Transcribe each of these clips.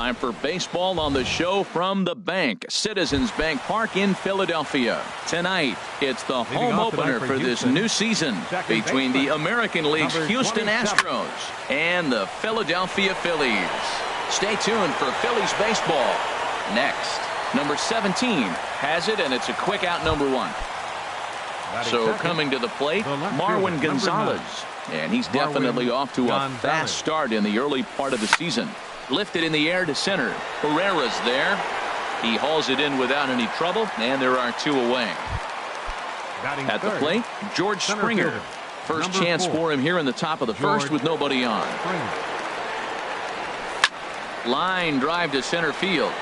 Time for baseball on the show from the bank. Citizens Bank Park in Philadelphia. Tonight, it's the home opener for this new season between the American League's Houston Astros and the Philadelphia Phillies. Stay tuned for Phillies baseball next. Number 17 has it, and it's a quick out, number 1. So coming to the plate, Marwin Gonzalez. And he's definitely off to a fast start in the early part of the season. Lifted in the air to center. Herrera's there. He hauls it in without any trouble, and there are 2 away. At the plate, George Springer. First chance for him here in the top of the first with nobody on. Line drive to center field.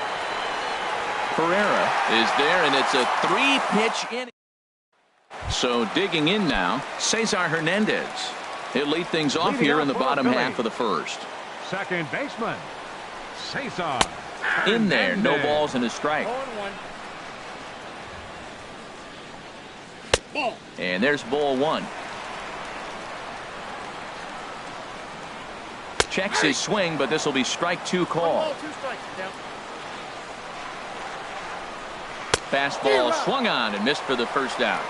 Herrera is there, and it's a 3-pitch inning. So digging in now, Cesar Hernandez. He'll lead things off here in the bottom half of the first. Second baseman, Cesar. In there, no balls and a strike. And there's ball 1. Checks his swing, but this will be strike 2 call. Fastball swung on and missed for the first out.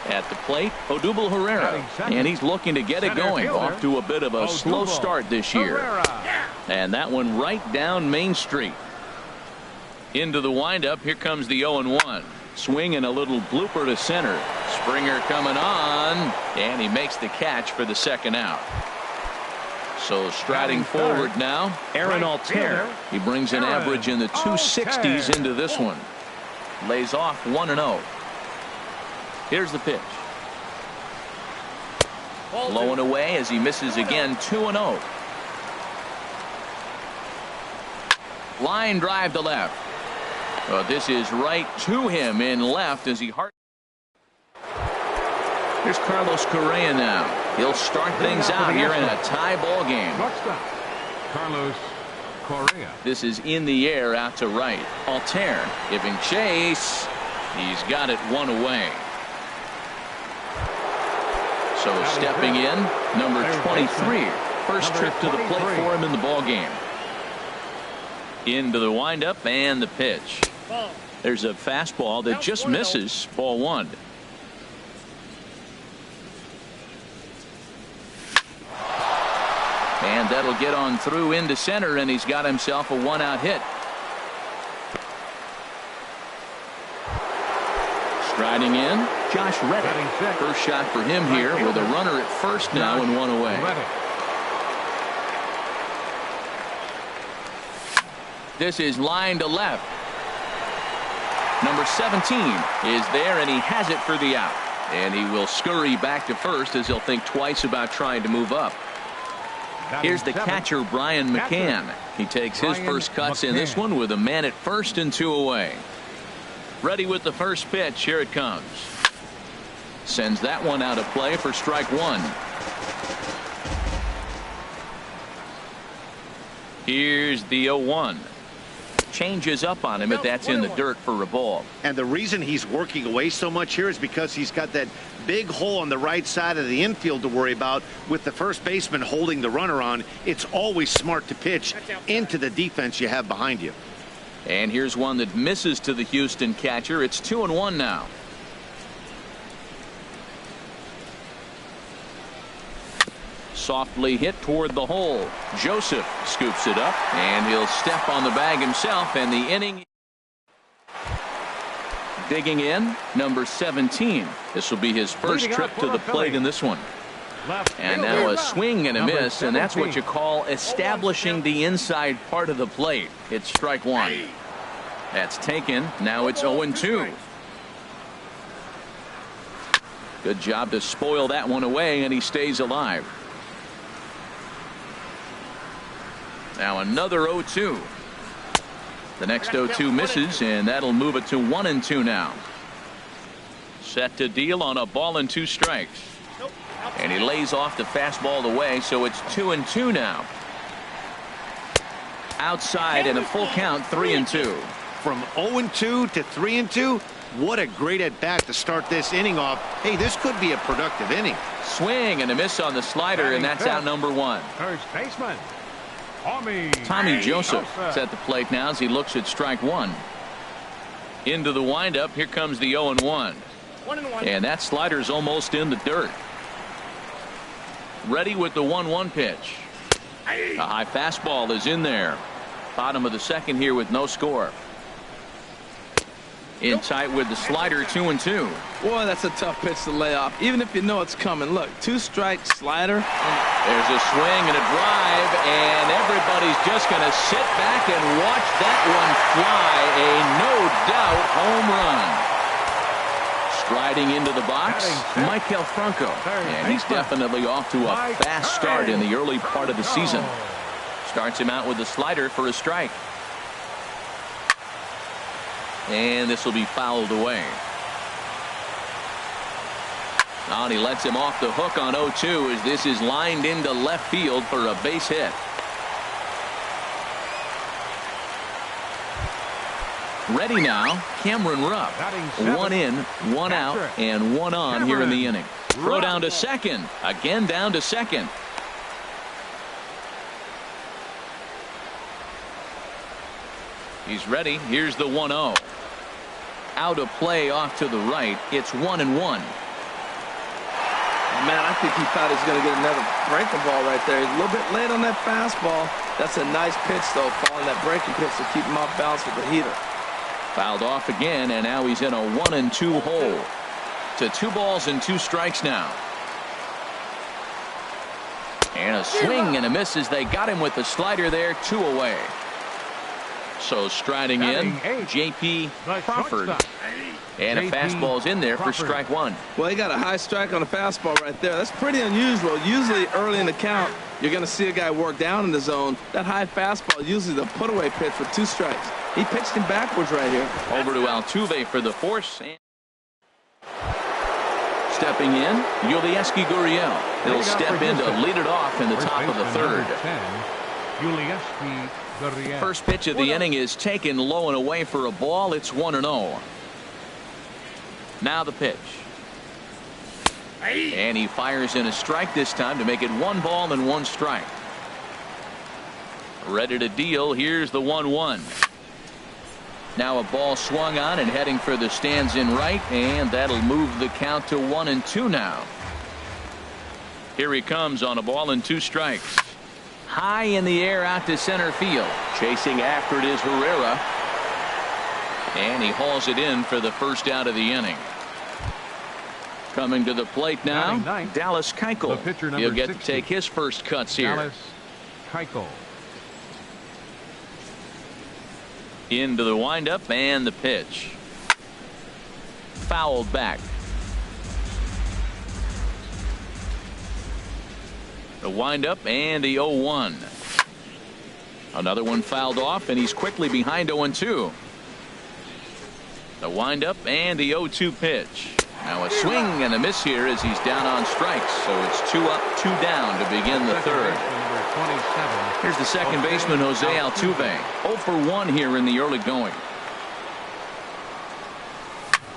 At the plate, Odubel Herrera, and he's looking to get it going. Off to a bit of a slow start this year. And that one right down Main Street. Into the windup, here comes the 0-1. Swing and a little blooper to center. Springer coming on, and he makes the catch for the second out. So striding forward now, Aaron Altair. He brings an average in the 260s into this one. Lays off 1-0. Here's the pitch. Low and away as he misses again. 2-0. Line drive to left. Well, this is right to him in left as he Here's Carlos Correa now. He'll start things out here in a tie ball game. Carlos Correa. This is in the air out to right. Altair giving chase. He's got it 1 away. So stepping in, number 23. First trip to the plate for him in the ball game. Into the windup and the pitch. There's a fastball that just misses. Ball 1. And that'll get on through into center, and he's got himself a 1-out hit. Striding in, Josh Reddick. First shot for him here with a runner at first now and 1 away. This is line to left. Number 17 is there, and he has it for the out. And he will scurry back to first as he'll think twice about trying to move up. Here's the catcher, Brian McCann. He takes his first cuts in this one with a man at first and 2 away. Ready with the first pitch. Here it comes. Sends that one out of play for strike 1. Here's the 0-1. Changes up on him, but that's in the dirt for a ball. And the reason he's working away so much here is because he's got that big hole on the right side of the infield to worry about. With the first baseman holding the runner on, it's always smart to pitch into the defense you have behind you. And here's one that misses to the Houston catcher. It's 2-1 now. Softly hit toward the hole. Joseph scoops it up, and he'll step on the bag himself, and the inning. Digging in, number 17. This will be his first trip to the plate in this one. And now a swing and a miss, and that's what you call establishing the inside part of the plate. It's strike 1. That's taken. Now it's 0-2. Good job to spoil that one away, and he stays alive. Now another 0-2. The next 0-2 misses, and that'll move it to 1-2 now. Set to deal on a ball and 2 strikes. And he lays off the fastball away, so it's 2-2 now. Outside and a full count, 3-2. From 0-2 to 3-2, what a great at-bat to start this inning off. Hey, this could be a productive inning. Swing and a miss on the slider, and that's out number 1. First baseman, Tommy Joseph is at the plate now as he looks at strike one. Into the windup. Here comes the 0-1. And that slider's almost in the dirt. Ready with the 1-1 pitch. A high fastball is in there. Bottom of the second here with no score. In tight with the slider, 2-2. Boy, that's a tough pitch to lay off, even if you know it's coming. Look, 2-strike slider. There's a swing and a drive, and everybody's just going to sit back and watch that one fly. A no-doubt home run. Striding into the box, Michael Franco. And he's definitely off to a fast start in the early part of the season. Starts him out with the slider for a strike. And this will be fouled away. And he lets him off the hook on 0-2 as this is lined into left field for a base hit. Ready now, Cameron Rupp. 1 in, 1 out, and 1 on here in the inning. Throw down to second. Again down to second. He's ready. Here's the 1-0. Out of play off to the right. It's 1-1. Man, I think he thought he was going to get another breaking ball right there. He's a little bit late on that fastball. That's a nice pitch, though, following that breaking pitch to keep him off balance with the heater. Fouled off again, and now he's in a 1-2 hole. To 2 balls and 2 strikes now. And a swing and a miss as they got him with the slider there. 2 away. So striding in, J.P. Crawford. And a fastball's in there for strike 1. Well, he got a high strike on a fastball right there. That's pretty unusual. Usually early in the count, you're going to see a guy work down in the zone. That high fastball, usually the put-away pitch for 2 strikes. He pitched him backwards right here. Over to Altuve for the force. Stepping in, Yulieski Gurriel. He'll step in to lead it off in the top of the third. First pitch of the inning is taken low and away for a ball. It's 1-0. Now the pitch. And he fires in a strike this time to make it 1 ball and 1 strike. Ready to deal. Here's the 1-1. Now a ball swung on and heading for the stands in right, and that'll move the count to 1-2 now. Here he comes on a ball and 2 strikes. High in the air out to center field. Chasing after it is Herrera. And he hauls it in for the first out of the inning. Coming to the plate now, Dallas Keuchel. He'll get to take his first cuts here. Dallas Keuchel. Into the windup and the pitch. Fouled back. The windup and the 0-1. Another one fouled off, and he's quickly behind 0-2. The windup and the 0-2 pitch. Now a swing and a miss here as he's down on strikes. So it's 2 up, 2 down to begin the third. Here's the second baseman, Jose Altuve. 0 for 1 here in the early going.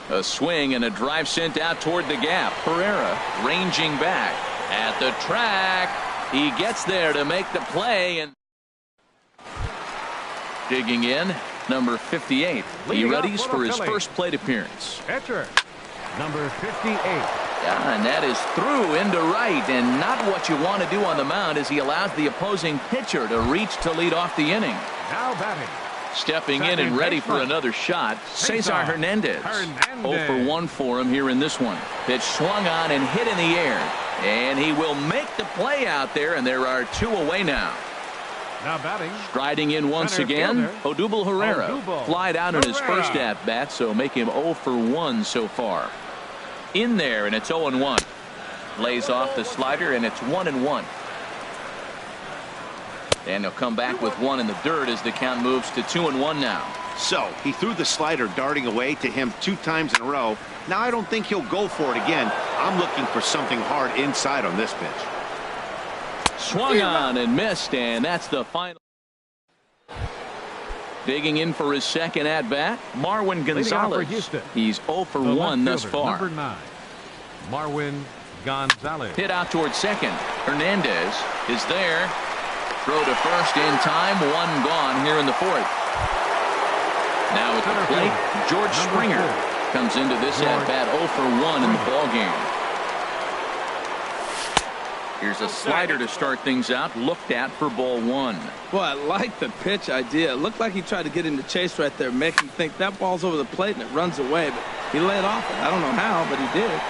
A swing and a drive sent out toward the gap. Herrera ranging back at the track. He gets there to make the play, and digging in, number 58. He readies for his first plate appearance. Pitcher, number 58. Yeah, and that is through into right, and not what you want to do on the mound as he allows the opposing pitcher to reach to lead off the inning. Now batting. Stepping in and ready for another shot, Cesar Hernandez. 0 for 1 for him here in this one. Pitch swung on and hit in the air, and he will make the play out there, and there are 2 away now. Now batting. Striding in once again, Odubel Herrera. Flied out in his first at-bat, so make him 0 for 1 so far. In there, and it's 0-1. Lays off the slider, and it's 1-1. And he'll come back with 1 in the dirt as the count moves to 2-1 now. So he threw the slider darting away to him 2 times in a row. Now I don't think he'll go for it again. I'm looking for something hard inside on this pitch. Swung on and missed, and that's the final. Digging in for his second at-bat, Marwin Gonzalez. He's 0 for 1 thus far. Number 9, Marwin Gonzalez. Hit out towards second. Hernandez is there. Throw to first in time. One gone here in the fourth. Now at the plate, George Springer comes into this at-bat 0 for 1 in the ballgame. Here's a slider to start things out, looked at for ball 1. Boy, I like the pitch idea. It looked like he tried to get him to chase right there, make him think that ball's over the plate and it runs away. But he laid off it. I don't know how, but he did.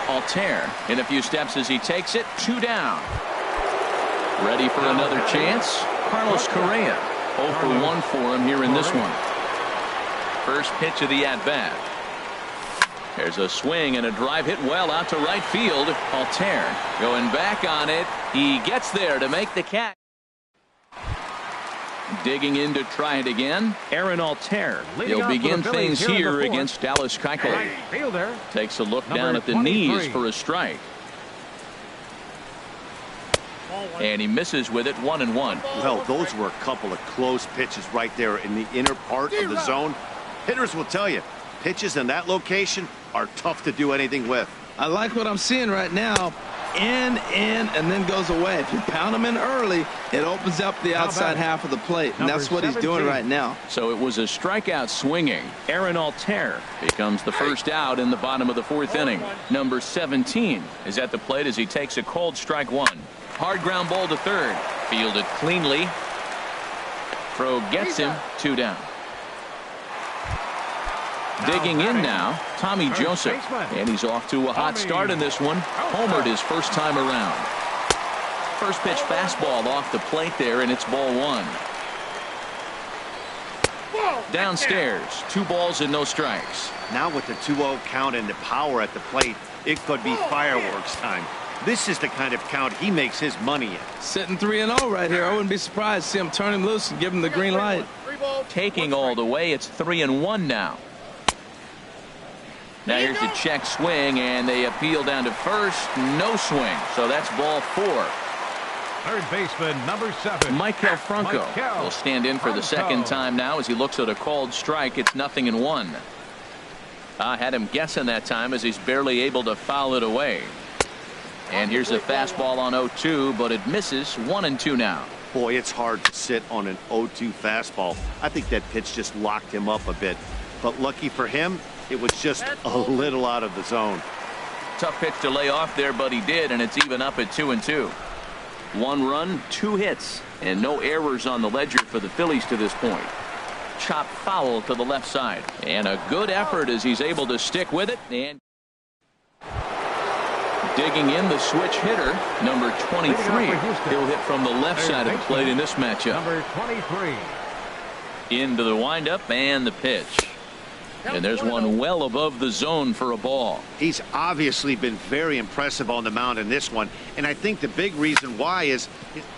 Altair in a few steps as he takes it. 2 down. Ready for another chance. Carlos Correa. 0 for 1 for him here in this one. First pitch of the at-bat. There's a swing and a drive hit well out to right field. Altair going back on it. He gets there to make the catch. Digging in to try it again. Aaron Altair. He'll begin things here against Dallas Keuchel. Takes a look down at the knees for a strike. And he misses with it. 1-1. Well, those were a couple of close pitches right there in the inner part of the zone. Hitters will tell you, pitches in that location are tough to do anything with. I like what I'm seeing right now. In, and then goes away. If you pound him in early, it opens up the outside half of the plate, and that's what he's doing right now. So it was a strikeout swinging. Aaron Altair becomes the first out in the bottom of the fourth inning. Number 17 is at the plate as he takes a cold strike 1. Hard ground ball to third. Fielded cleanly. Throw gets him. 2 down. Digging in now, Tommy Joseph. And he's off to a hot start in this one. Homered his first time around. First pitch fastball off the plate there, and it's ball 1. Downstairs, 2 balls and no strikes. Now with the 2-0 count and the power at the plate, it could be fireworks time. This is the kind of count he makes his money in. Sitting 3-0 right here. I wouldn't be surprised to see him turn him loose and give him the green light. Taking all the way, it's 3-1 now. Now here's a check swing, and they appeal down to first. No swing, so that's ball 4. Third baseman, number 7. Maikel Franco will stand in for the second time now as he looks at a called strike. It's 0-1. I had him guessing that time as he's barely able to foul it away. And here's a fastball on 0-2, but it misses. 1-2 now. Boy, it's hard to sit on an 0-2 fastball. I think that pitch just locked him up a bit. But lucky for him, it was just a little out of the zone. Tough pitch to lay off there, but he did, and it's even up at 2-2. 1 run, 2 hits, and no errors on the ledger for the Phillies to this point. Chop foul to the left side, and a good effort as he's able to stick with it. And digging in, the switch hitter, number 23. He'll hit from the left side of the plate in this matchup. Number 23. Into the windup and the pitch. And there's one well above the zone for a ball. He's obviously been very impressive on the mound in this one, and I think the big reason why is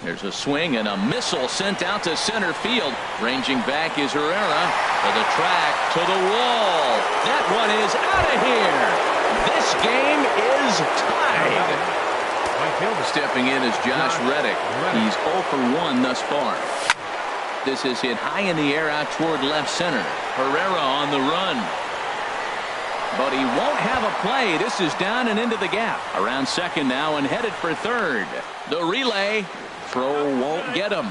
there's a swing and a missile sent out to center field. Ranging back is Herrera to the track, to the wall. That one is out of here. This game is tied. Stepping in is Josh Reddick. He's 0 for 1 thus far. This is hit high in the air out toward left center. Herrera on the run. But he won't have a play. This is down and into the gap. Around second now and headed for third. The relay. Throw won't get him.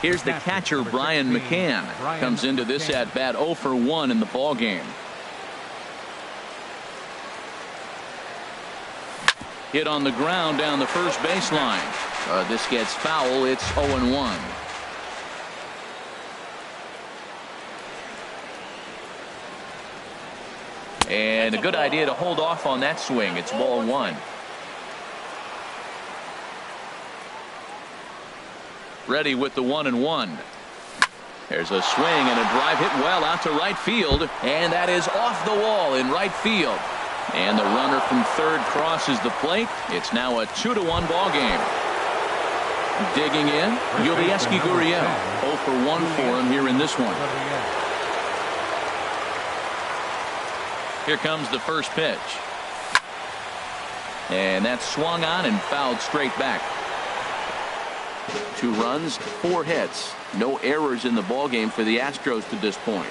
Here's the catcher, Brian McCann. Comes into this at-bat 0 for 1 in the ballgame. Hit on the ground down the first baseline. This gets foul. It's 0-1. And a good idea to hold off on that swing. It's ball 1. Ready with the 1-1. There's a swing and a drive hit well out to right field. And that is off the wall in right field. And the runner from third crosses the plate. It's now a 2-1 ball game. Digging in, Yulieski Gurriel. 0 for 1 for him here in this one. Here comes the first pitch. And that's swung on and fouled straight back. 2 runs, 4 hits. No errors in the ball game for the Astros to this point.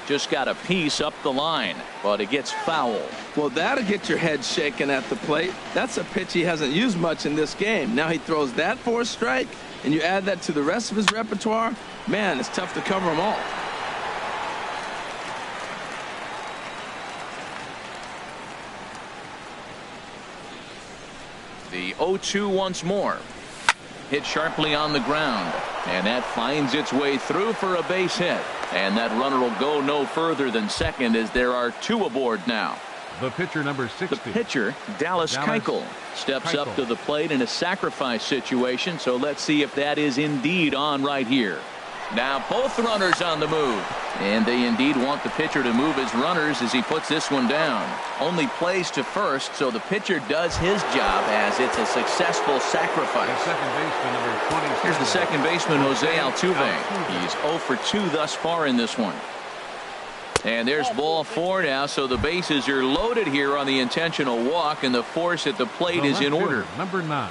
Just got a piece up the line, but it gets foul. Well, that'll get your head shaken at the plate. That's a pitch he hasn't used much in this game. Now he throws that for a strike, and you add that to the rest of his repertoire. Man, it's tough to cover them all. The 0-2 once more. Hit sharply on the ground, and that finds its way through for a base hit. And that runner will go no further than second as there are two aboard now. The pitcher, number 60. The pitcher, Dallas Keuchel, steps up to the plate in a sacrifice situation, so let's see if that is indeed on right here. Now both runners on the move, and they indeed want the pitcher to move his runners as he puts this one down. Only plays to first, so the pitcher does his job as it's a successful sacrifice. The second baseman, number 27. Here's the second baseman, Jose Altuve. He's 0 for 2 thus far in this one. And there's ball 4 now, so the bases are loaded here on the intentional walk, and the force at the plate is in order. Number 9.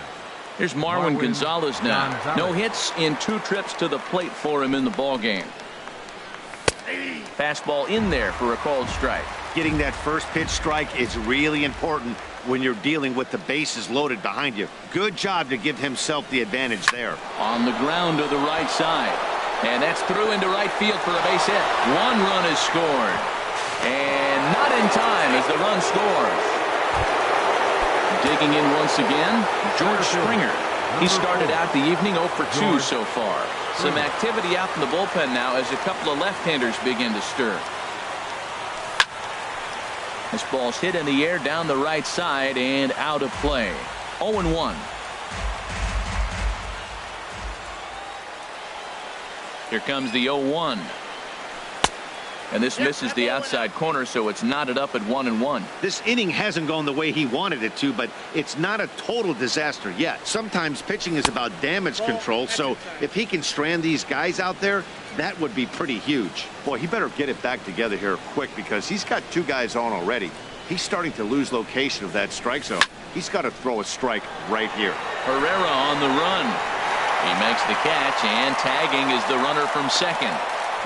Here's Marwin Gonzalez now. No hits in 2 trips to the plate for him in the ball game. Fastball in there for a called strike. Getting that first pitch strike is really important when you're dealing with the bases loaded behind you. Good job to give himself the advantage there. On the ground to the right side. And that's through into right field for a base hit. 1 run is scored. And not in time as the run scores. Digging in once again, George Springer. He started out the evening 0 for 2 so far. Some activity out in the bullpen now as a couple of left-handers begin to stir. This ball's hit in the air down the right side and out of play. 0-1. Here comes the 0-1. And this misses the outside corner, so it's knotted up at 1-1. This inning hasn't gone the way he wanted it to, but it's not a total disaster yet. Sometimes pitching is about damage control, so if he can strand these guys out there, that would be pretty huge. Boy, he better get it back together here quick because he's got 2 guys on already. He's starting to lose location of that strike zone. He's got to throw a strike right here. Herrera on the run. He makes the catch, and tagging is the runner from second.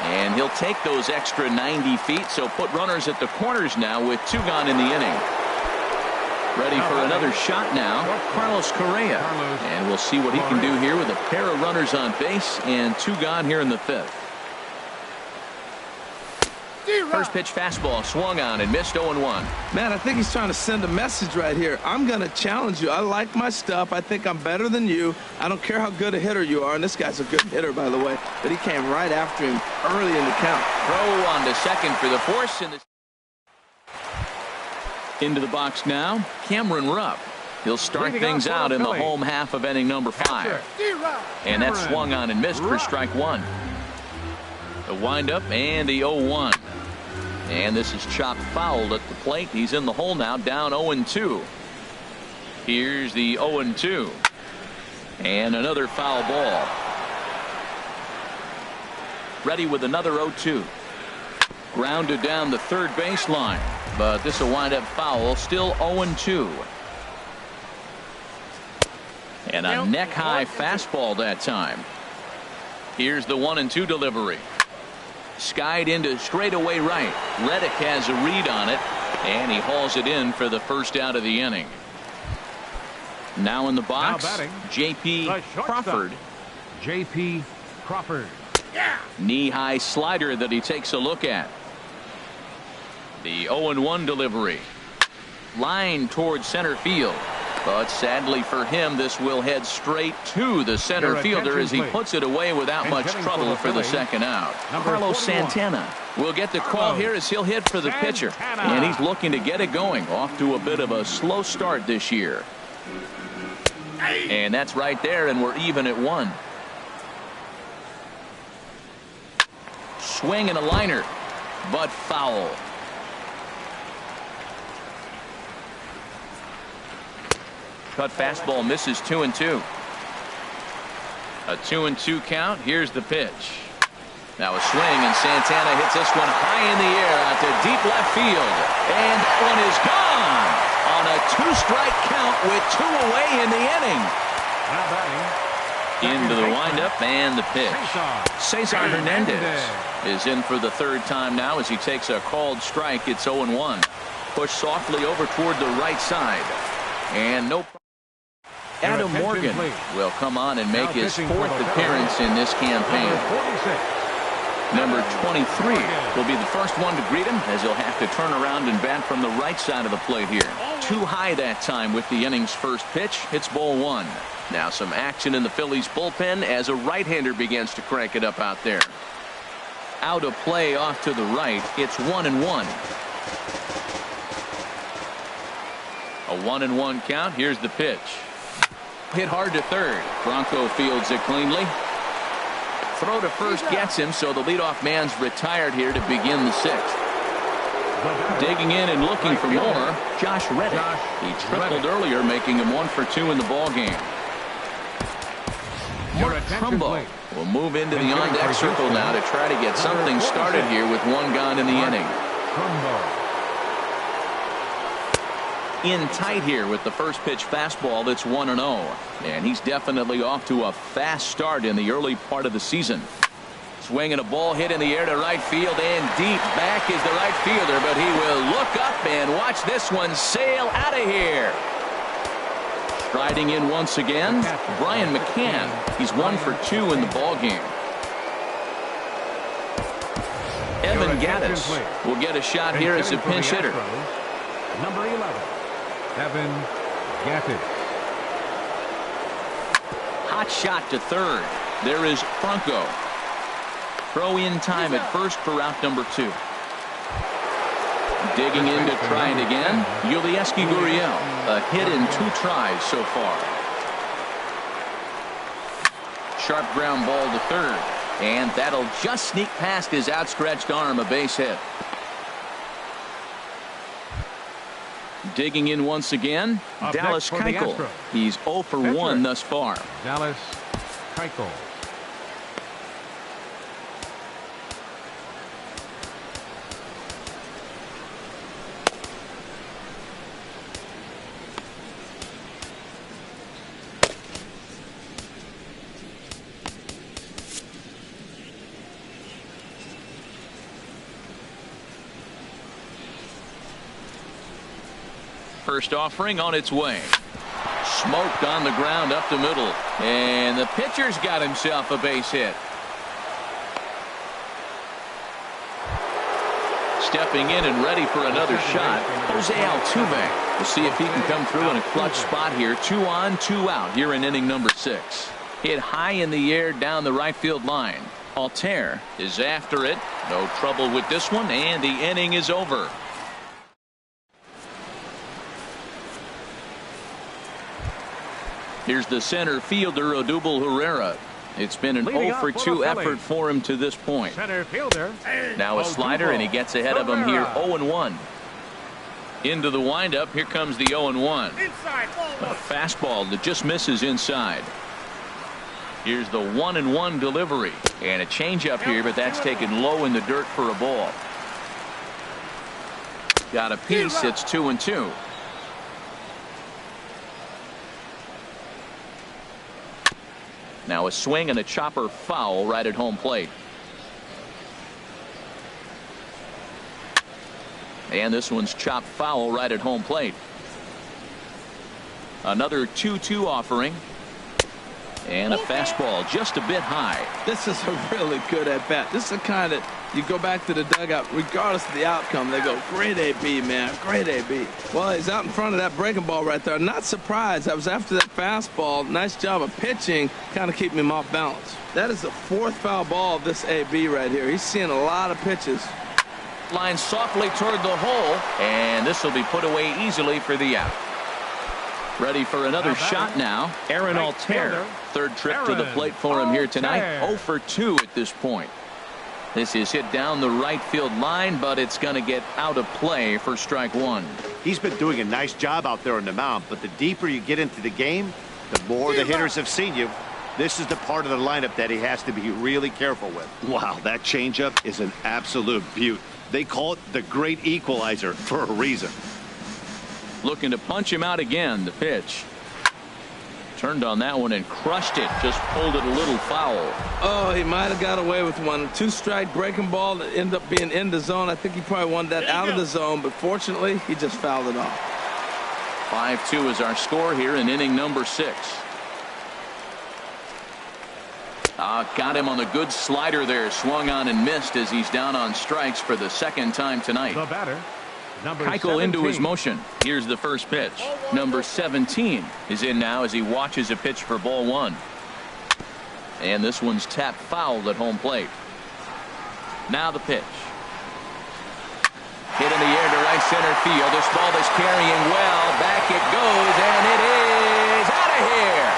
And he'll take those extra 90 feet, so put runners at the corners now with 2 gone in the inning. Ready for another shot now, Carlos Correa. And we'll see what he can do here with a pair of runners on base and 2 gone here in the 5th. First pitch fastball swung on and missed 0-1. Man, I think he's trying to send a message right here. I'm going to challenge you. I like my stuff. I think I'm better than you. I don't care how good a hitter you are. And this guy's a good hitter, by the way. But he came right after him early in the count. Throw on to second for the force. Into the box now, Cameron Rupp. He'll start things out in the home half of inning number 5. And that swung on and missed for strike 1. The windup and the 0-1. And this is chopped foul at the plate. He's in the hole now, down 0-2. Here's the 0-2. And another foul ball. Ready with another 0-2. Grounded down the third baseline. But this will wind up foul. Still 0-2. And a neck-high fastball that time. Here's the 1-2 delivery. Skied into straightaway right. Reddick has a read on it, and he hauls it in for the first out of the inning. Now in the box, J.P. Crawford. J.P. Crawford. Knee-high slider that he takes a look at. The 0-1 delivery. Line towards center field. But sadly for him, this will head straight to the center fielder as he puts it away without much trouble for the second out. Carlos Santana will get the call here as he'll hit for the pitcher. And he's looking to get it going. Off to a bit of a slow start this year. And that's right there, and we're even at 1. Swing and a liner, but foul. Cut fastball misses 2-2. A 2-2 count. Here's the pitch. Now a swing, and Santana hits this one high in the air out to deep left field. And one is gone on a 2-strike count with 2 away in the inning. Now batting, Into the windup and the pitch. Cesar Hernandez is in for the third time now as he takes a called strike. It's 0-1. Push softly over toward the right side. And no. Adam Morgan will come on and make his fourth appearance in this campaign. Number 23 will be the first one to greet him as he'll have to turn around and bat from the right side of the plate here. Too high that time with the inning's first pitch. It's ball one. Now some action in the Phillies bullpen as a right-hander begins to crank it up out there. Out of play off to the right. It's 1-1. A 1-1 count. Here's the pitch. Hit hard to third. Bronco fields it cleanly. Throw to first gets him, so the leadoff man's retired here to begin the sixth. Digging in and looking for more, Josh Reddick. He tripled earlier, making him 1 for 2 in the ball game. Mark Trumbo will move into the on-deck circle now to try to get something started here with one gone in the inning. In tight here with the first pitch fastball. That's 1-0, and he's definitely off to a fast start in the early part of the season. Swinging a ball hit in the air to right field, and deep back is the right fielder, but he will look up and watch this one sail out of here. Striding in once again, Brian McCann. He's 1 for 2 in the ball game. Evan Gattis will get a shot here as a pinch hitter. Number 11, Evan Gattis. Hot shot to third. There is Franco. Throw in time at first for out number 2. Digging in to try it again. Yulieski Gurriel. A hit in 2 tries so far. Sharp ground ball to third. And that'll just sneak past his outstretched arm. A base hit. Digging in once again. Dallas Keuchel. He's 0 for 1 thus far. Dallas Keuchel. First offering on its way. Smoked on the ground up the middle. And the pitcher's got himself a base hit. Stepping in and ready for another shot, Jose Altuve. We'll see if he can come through in a clutch spot here. 2 on, 2 out here in inning number 6. Hit high in the air down the right field line. Altair is after it. No trouble with this one, and the inning is over. Here's the center fielder, Odubel Herrera. It's been an 0 for 2 effort for him to this point. Center fielder. Now a slider, and he gets ahead of him here. 0-1. Into the windup. Here comes the 0-1. A fastball that just misses inside. Here's the 1-1 delivery. And a changeup here, but that's taken low in the dirt for a ball. Got a piece. It's 2-2. Now a swing and a chopper foul right at home plate. And this one's chopped foul right at home plate. Another 2-2 offering. And a fastball just a bit high. This is a really good at bat. This is the kind that you go back to the dugout, regardless of the outcome. They go, great AB, man, great AB. Well, he's out in front of that breaking ball right there. Not surprised. I was after that fastball. Nice job of pitching, kind of keeping him off balance. That is the 4th foul ball of this AB right here. He's seeing a lot of pitches. Line softly toward the hole, and this will be put away easily for the out. Ready for another shot now. Aaron Altair. Third trip to the plate for him here tonight. 0 for 2 at this point. This is hit down the right field line, but it's going to get out of play for strike 1. He's been doing a nice job out there on the mound, but the deeper you get into the game, the more the hitters have seen you. This is the part of the lineup that he has to be really careful with. Wow, that changeup is an absolute beaut. They call it the great equalizer for a reason. Looking to punch him out again. The pitch. turned on that one and crushed it. Just pulled it a little foul. Oh, he might have got away with one. 2-strike breaking ball that ended up being in the zone. I think he probably wanted that out of the zone, but fortunately, he just fouled it off. 5-2 is our score here in inning number 6. Got him on the good slider there. Swung on and missed as he's down on strikes for the second time tonight. The batter, number Keuchel 17. into his motion. Here's the first pitch. Number 17 is in now as he watches a pitch for ball 1. And this one's tapped foul at home plate. Now the pitch. Hit in the air to right center field. This ball is carrying well. Back it goes, and it is out of here.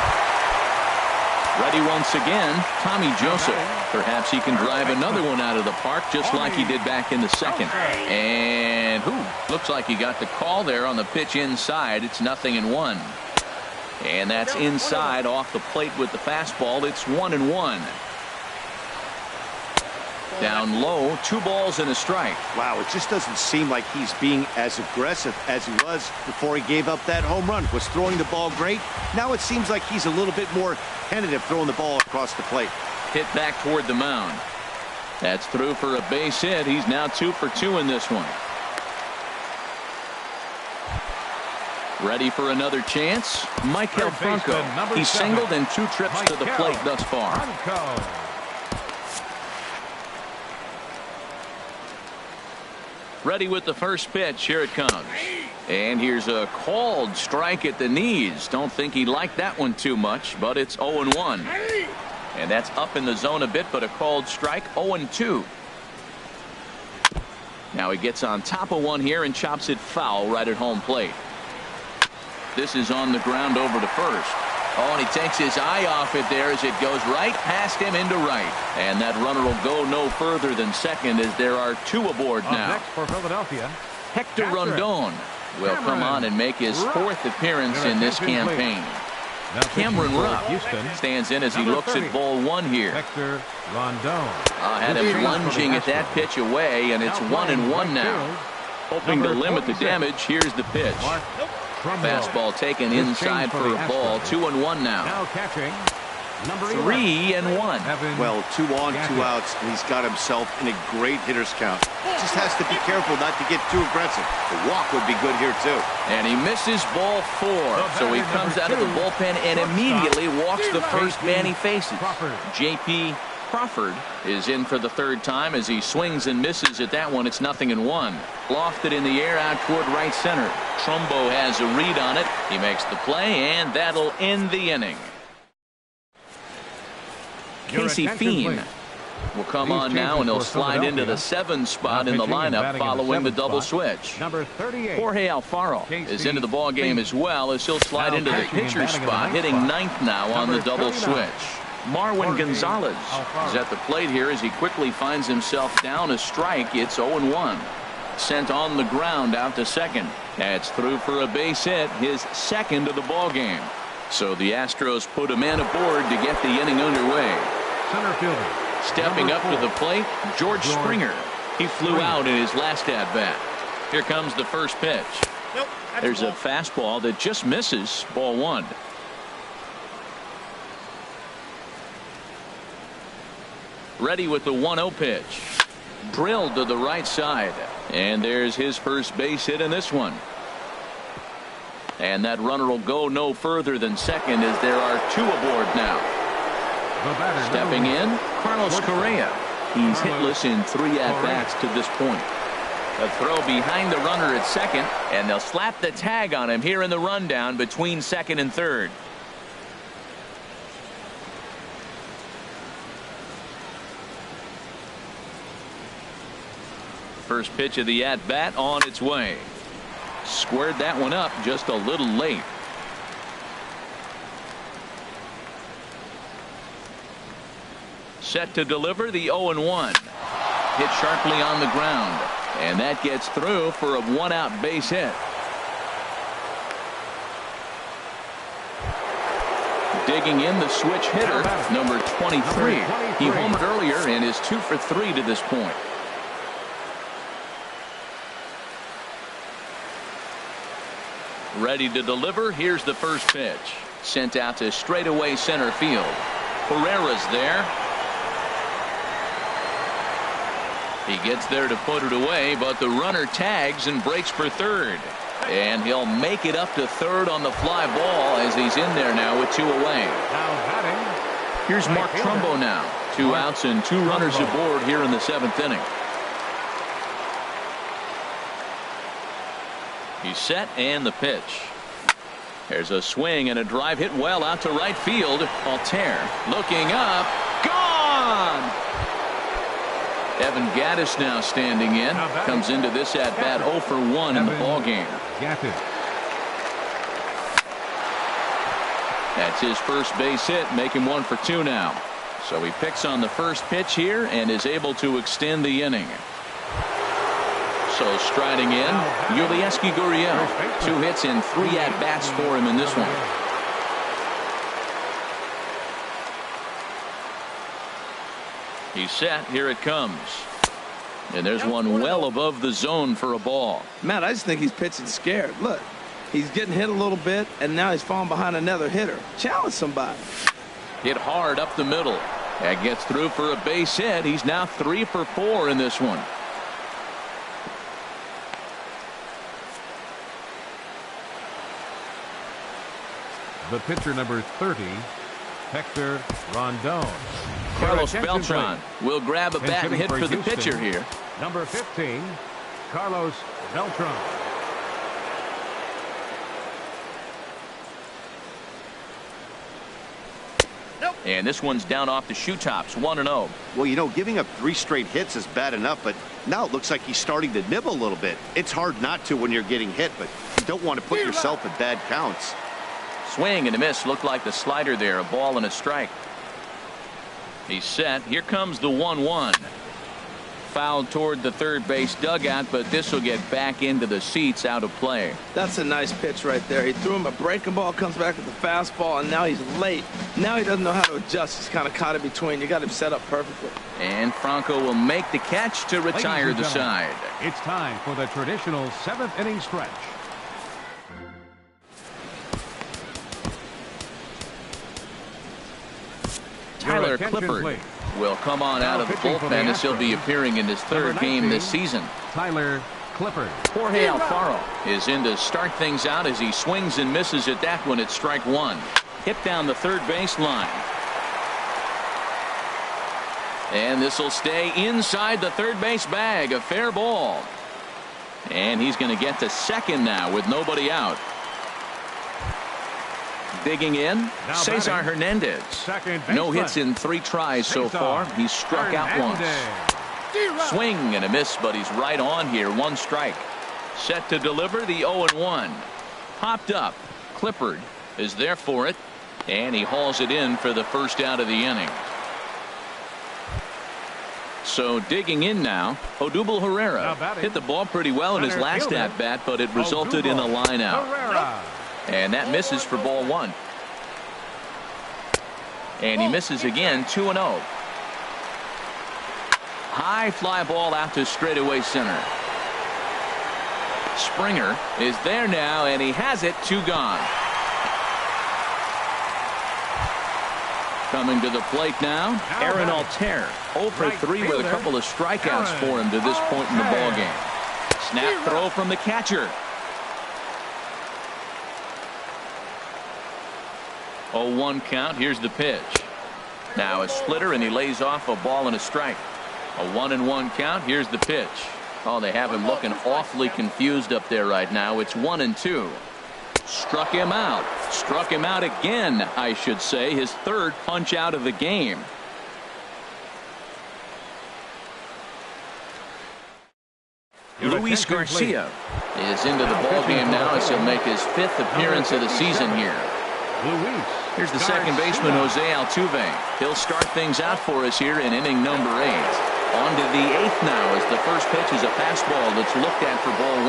Ready once again, Tommy Joseph. Perhaps he can drive another one out of the park just like he did back in the second. And looks like he got the call there on the pitch inside. It's 0-1. And that's inside off the plate with the fastball. It's 1-1. Down low, 2 balls and a strike. Wow, it just doesn't seem like he's being as aggressive as he was before he gave up that home run. Was throwing the ball great. Now it seems like he's a little bit more tentative throwing the ball across the plate. Hit back toward the mound. That's through for a base hit. He's now 2 for 2 in this one. Ready for another chance. Michael Franco. He's singled in 2 trips to the plate thus far. Ready with the first pitch. Here it comes. And here's a called strike at the knees. Don't think he liked that one too much, but it's 0-1. And that's up in the zone a bit, but a called strike. 0-2. Now he gets on top of one here and chops it foul right at home plate. This is on the ground over to first. Oh, and he takes his eye off it there as it goes right past him into right. And that runner will go no further than second as there are 2 aboard now. Next for Philadelphia, Hector Rondon will come on and make his 4th appearance in this campaign. Cameron Rupp stands in as he looks at ball 1 here. Hector Rondon. Had him lunging at that pitch away, and it's 1-1 now. Hoping to limit the damage. Here's the pitch. Fastball taken inside for a ball. 2-1 now. Now catching, number 3-1. Well, 2 on, 2 outs, and he's got himself in a great hitter's count. Just has to be careful not to get too aggressive. The walk would be good here, too. And he misses ball 4. So he comes out of the bullpen and immediately walks the first man he faces. J.P. Crawford is in for the 3rd time as he swings and misses at that one. It's 0-1. Lofted in the air out toward right center. Trumbo has a read on it. He makes the play, and that'll end the inning. Casey Fien will come on now, and he'll slide into the 7 spot in the lineup following the double switch. Number 38. Jorge Alfaro is into the ball game as well as he'll slide into the pitcher spot, hitting 9th now on the double switch. Marwin Gonzalez is at the plate here as he quickly finds himself down a strike. It's 0-1. Sent on the ground out to second. That's through for a base hit, his 2nd of the ball game. So the Astros put a man aboard to get the inning underway. Center fielder. Stepping up to the plate, George Springer. He flew out in his last at bat. Here comes the first pitch. There's a fastball that just misses. Ball 1. Ready with the 1-0 pitch. Drilled to the right side. And there's his first base hit in this one. And that runner will go no further than second as there are 2 aboard now. Stepping in, Carlos Correa. He's hitless in 3 at-bats to this point. A throw behind the runner at second, and they'll slap the tag on him here in the rundown between second and third. First pitch of the at-bat on its way. Squared that one up just a little late. Set to deliver the 0-1. Hit sharply on the ground. And that gets through for a 1-out base hit. Digging in the switch hitter, number 23. He homered earlier and is 2 for 3 to this point. Ready to deliver. Here's the first pitch. Sent out to straightaway center field. Herrera's there. He gets there to put it away, but the runner tags and breaks for third. And he'll make it up to third on the fly ball as he's in there now with 2 away. Now batting. Here's Mark Trumbo now. 2 outs and 2 runners aboard here in the 7th inning. He's set and the pitch. There's a swing and a drive hit well out to right field. Altair looking up. Gone! Evan Gattis now standing in. Comes into this at bat 0 for 1 in the ball game. That's his first base hit, make him 1 for 2 now. So he picks on the first pitch here and is able to extend the inning. So striding in, Yulieski Gurriel. 2 hits and 3 at-bats for him in this one. He's set. Here it comes. And there's one well above the zone for a ball. Matt, I just think he's pitching scared. Look, he's getting hit a little bit, and now he's falling behind another hitter. Challenge somebody. Hit hard up the middle. That gets through for a base hit. He's now 3 for 4 in this one. The pitcher number 30, Hector Rondon. Carlos Beltran will grab a bat and hit for the pitcher here. Number 15, Carlos Beltran. And this one's down off the shoe tops, 1-0. Well, you know, giving up 3 straight hits is bad enough, but now it looks like he's starting to nibble a little bit. It's hard not to when you're getting hit, but you don't want to put yourself in bad counts. Swing and a miss. Looked like the slider there. A ball and a strike. He's set. Here comes the 1-1. Fouled toward the third base dugout, but this will get back into the seats, out of play. That's a nice pitch right there. He threw him a breaking ball, comes back with the fastball, and now he's late. Now he doesn't know how to adjust. He's kind of caught in between. You got him set up perfectly. And Franco will make the catch to retire the side. It's time for the traditional 7th inning stretch. Tyler Clippard will come on out of the bullpen as he'll be appearing in his 3rd game this season. Tyler Clippard. Jorge Alfaro is in to start things out as he swings and misses at that one at strike 1. Hit down the third base line. And this will stay inside the third base bag. A fair ball. And he's going to get to second now with nobody out. Digging in, Cesar Hernandez. No hits in 3 tries so far. He's struck out once. Swing and a miss, but he's right on here. 1 strike. Set to deliver the 0-1. Popped up. Clippard is there for it. And he hauls it in for the first out of the inning. So digging in now, Odubel Herrera hit the ball pretty well in his last at bat, but it resulted in a line out. And that misses for ball 1. And he misses again, 2-0. High fly ball out to straightaway center. Springer is there now, and he has it. 2 gone. Coming to the plate now, Aaron Altair. 0 for 3 with a couple of strikeouts for him to this point in the ballgame. Snap throw from the catcher. 0-1 count. Here's the pitch. Now a splitter, and he lays off a ball and a strike. A 1-1 count. Here's the pitch. Oh, they have him looking awfully confused up there right now. It's 1-2. Struck him out. Struck him out again, I should say. His 3rd punch out of the game. Luis Garcia is into the ballgame now as he'll make his 5th appearance of the season here. Here's the second baseman, Jose Altuve. He'll start things out for us here in inning number 8. On to the 8th now as the first pitch is a fastball that's looked at for ball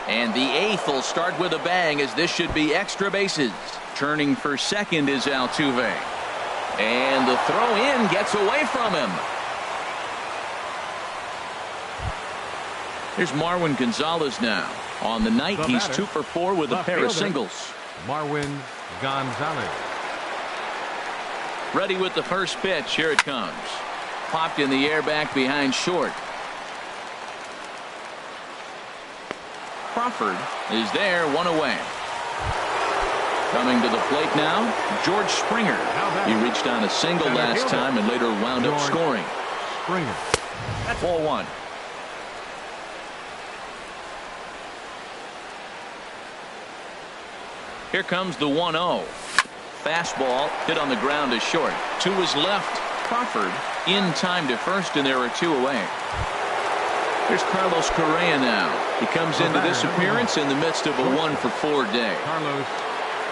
1. And the 8th will start with a bang as this should be extra bases. Turning for second is Altuve. And the throw in gets away from him. Here's Marwin Gonzalez now. On the night, he's batter, 2 for 4 with a pair of singles. Marwin Gonzalez. Ready with the first pitch. Here it comes. Popped in the air back behind short. Crawford is there, 1 away. Coming to the plate now, George Springer. He reached on a single last time and later wound up scoring. Springer. Ball 1. Here comes the 1-0. Fastball hit on the ground to short. To his left. Crawford in time to first, and there are 2 away. Here's Carlos Correa now. He comes into this appearance in the midst of a 1 for 4 day. Carlos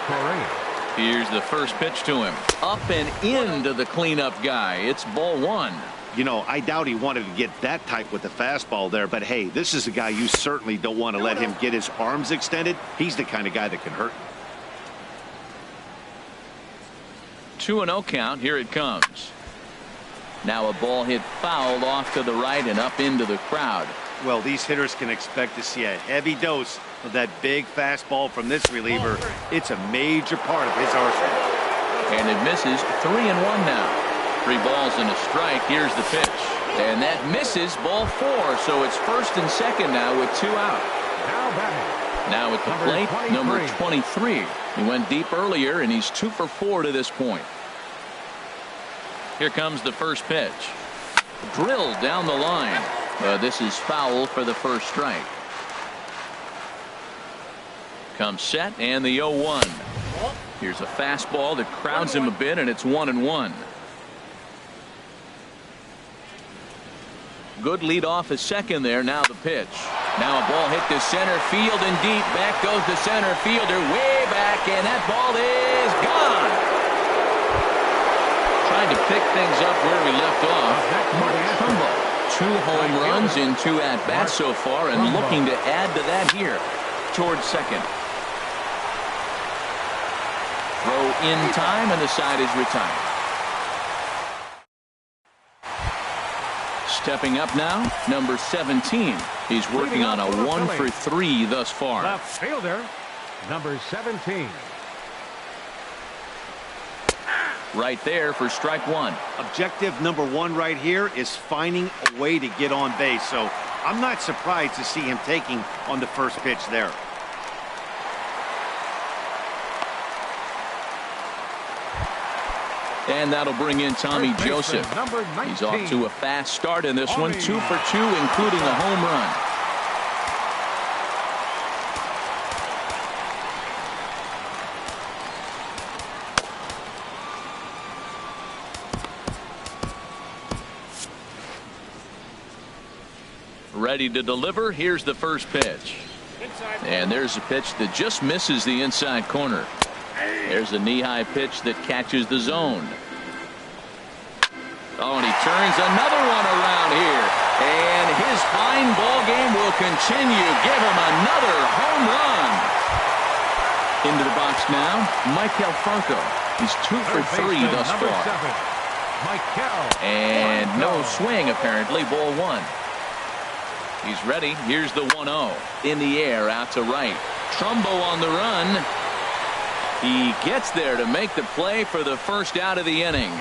Correa. Here's the first pitch to him. Up and into the cleanup guy. It's ball 1. You know, I doubt he wanted to get that tight with the fastball there, but hey, this is a guy you certainly don't want to let him get his arms extended. He's the kind of guy that can hurt. 2-0 count. Here it comes. Now a ball hit foul off to the right and up into the crowd. Well, these hitters can expect to see a heavy dose of that big fastball from this reliever. It's a major part of his arsenal. And it misses. 3-1 now. 3 balls and a strike. Here's the pitch. And that misses. Ball 4. So it's first and second now with 2 out. Now batting. Now at the plate, number 23. He went deep earlier, and he's 2 for 4 to this point. Here comes the first pitch. Drilled down the line. This is foul for the first strike. Comes set, and the 0-1. Here's a fastball that crowds him a bit, and it's 1-1. Good lead off at second there. Now the pitch. Now a ball hit to center field and deep. Back goes the center fielder way back, and that ball is gone. Trying to pick things up where we left off. Mark Trumbo. 2 home runs in 2 at-bats so far, and looking to add to that here towards second. Throw in time, and the side is retired. Stepping up now, number 17. He's working on a 1 for 3 thus far. Left fielder, number 17. Right there for strike 1. Objective number 1 right here is finding a way to get on base. So I'm not surprised to see him taking on the first pitch there. And that'll bring in Tommy Joseph. He's off to a fast start in this one. 2 for 2, including a home run. Ready to deliver. Here's the first pitch. And there's a pitch that just misses the inside corner. There's a knee-high pitch that catches the zone. Oh, and he turns another one around here. And his fine ball game will continue. Give him another home run. Into the box now, Michael Franco. He's 2 for 3 thus far. And no swing, apparently. Ball 1. He's ready. Here's the 1-0. In the air, out to right. Trumbo on the run. He gets there to make the play for the first out of the inning.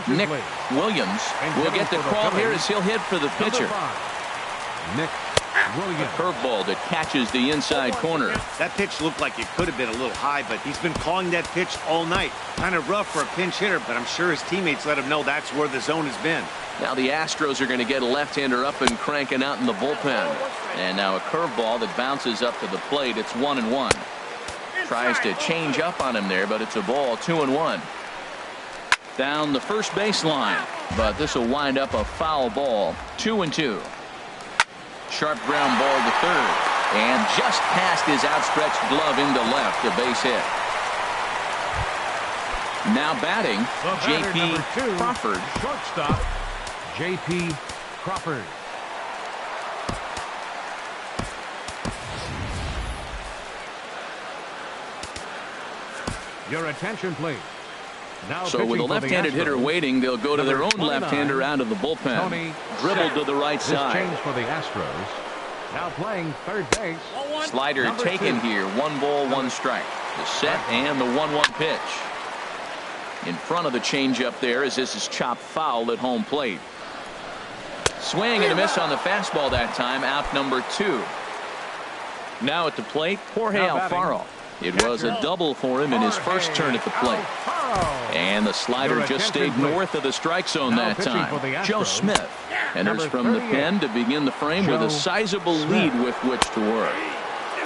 Nick Williams will get the call here as he'll hit for the pitcher. Nick Williams. A curveball that catches the inside corner. That pitch looked like it could have been a little high, but he's been calling that pitch all night. Kind of rough for a pinch hitter, but I'm sure his teammates let him know that's where the zone has been. Now the Astros are going to get a left-hander up and cranking out in the bullpen. And now a curveball that bounces up to the plate. It's 1-1. Tries to change up on him there, but it's a ball. 2-1. Down the first baseline, but this will wind up a foul ball. 2-2. Sharp ground ball to third, and just past his outstretched glove into left, a base hit. Now batting, J.P. Crawford. Shortstop, J.P. Crawford. Your attention, please. Now so with a left-handed hitter waiting, they'll go to their own left-hander out of the bullpen. Dribbled to the right side. This change for the Astros. Now playing third base. Slider Number taken 2. here. 1 ball, 1 strike. The set and the 1-1 pitch. In front of the changeup there as this is chopped foul at home plate. Swing and a miss on the fastball that time. Out number 2. Now at the plate, Jorge Alfaro. It was a double for him in his first turn at the plate. And the slider just stayed north of the strike zone that time. Joe Smith enters from the pen to begin the frame with a sizable lead with which to work.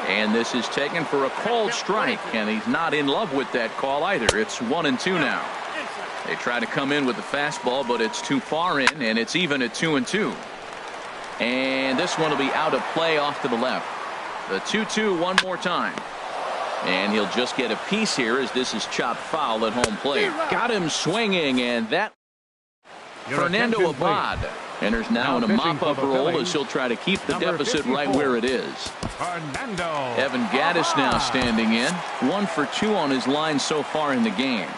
And this is taken for a called strike, and he's not in love with that call either. It's 1-2 now. They try to come in with the fastball, but it's too far in, and it's even at 2-2. And this one will be out of play off to the left. The 2-2 one more time. And he'll just get a piece here as this is chopped foul at home plate. Got him swinging, and that Fernando Abad enters now in a mop-up role as he'll try to keep the deficit right where it is. Evan Gattis now standing in. 1 for 2 on his line so far in the game.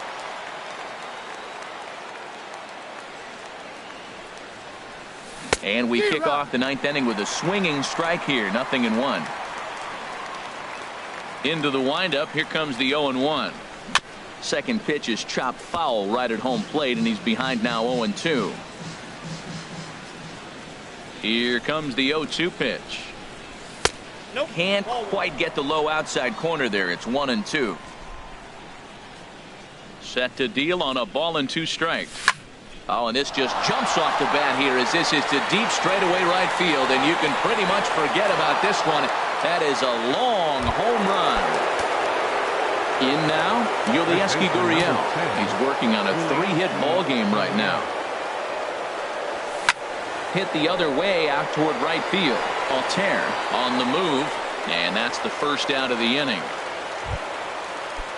And we kick off the 9th inning with a swinging strike here. 0-1. Into the windup. Here comes the 0-1. Second pitch is chopped foul right at home plate, and he's behind now 0-2. Here comes the 0-2 pitch. Can't quite get the low outside corner there. It's 1-2. Set to deal on a ball and 2 strikes. Oh, and this just jumps off the bat here as this is to deep straightaway right field, and you can pretty much forget about this one. That is a long home run. In now, Yulieski Gurriel. He's working on a 3-hit ball game right now. Hit the other way out toward right field. Altair on the move, and that's the first out of the inning.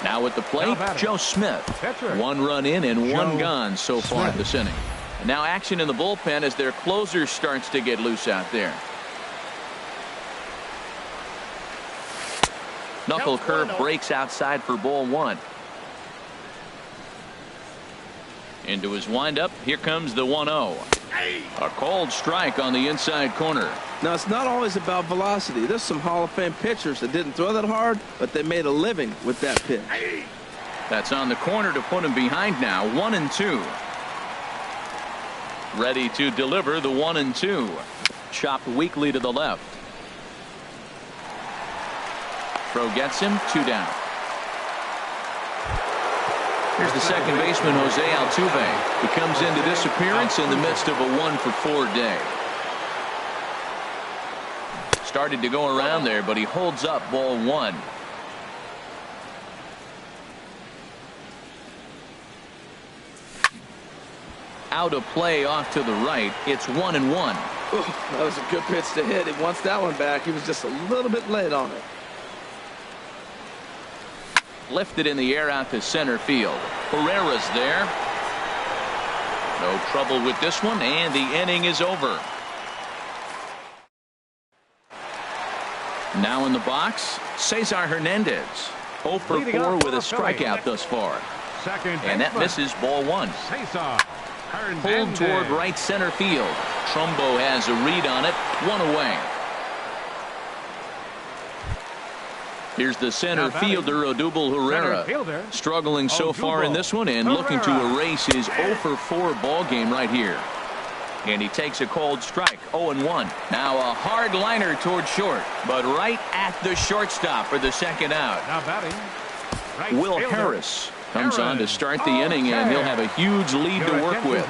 Now with the plate, Joe Smith. 1 run in and 1 gone so far this inning. And now action in the bullpen as their closer starts to get loose out there. Knuckle curve breaks outside for ball 1. Into his windup. Here comes the 1-0. A called strike on the inside corner. Now, it's not always about velocity. There's some Hall of Fame pitchers that didn't throw that hard, but they made a living with that pitch. That's on the corner to put him behind now. 1-2. Ready to deliver the 1-2. Chopped weakly to the left. Throw gets him. 2 down. Here's the second baseman, Jose Altuve. He comes into this appearance in the midst of a 1 for 4 day. Started to go around there, but he holds up ball 1. Out of play off to the right. It's 1-1. Ooh, that was a good pitch to hit. He wants that one back. He was just a little bit late on it. Lifted in the air out to center field. Herrera's there. No trouble with this one, and the inning is over. Now in the box, Cesar Hernandez. 0 for 4 with a strikeout thus far. And that misses ball 1. Pulled toward right center field. Trumbo has a read on it. 1 away. Here's the center fielder, Odubel Herrera. Struggling so far in this one and looking to erase his 0 for 4 ball game right here. And he takes a cold strike. 0-1. Now a hard liner toward short, but right at the shortstop for the second out. Will Harris comes on to start the inning, and he'll have a huge lead to work with.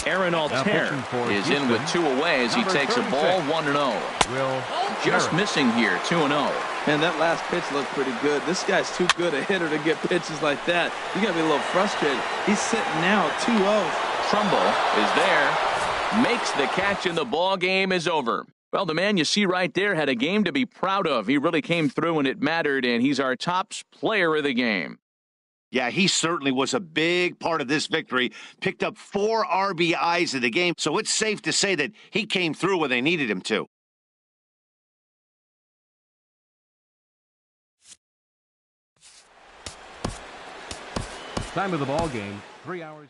Aaron Altair is in with 2 away as he takes a ball. 1-0. Just missing here. 2-0. And that last pitch looked pretty good. This guy's too good a hitter to get pitches like that. You got to be a little frustrated. He's sitting now 2-0. Trumbo is there. Makes the catch, and the ball game is over. Well, the man you see right there had a game to be proud of. He really came through when it mattered, and he's our top player of the game. Yeah, he certainly was a big part of this victory. Picked up 4 RBIs in the game, so it's safe to say that he came through when they needed him to. Time of the ball game, 3 hours.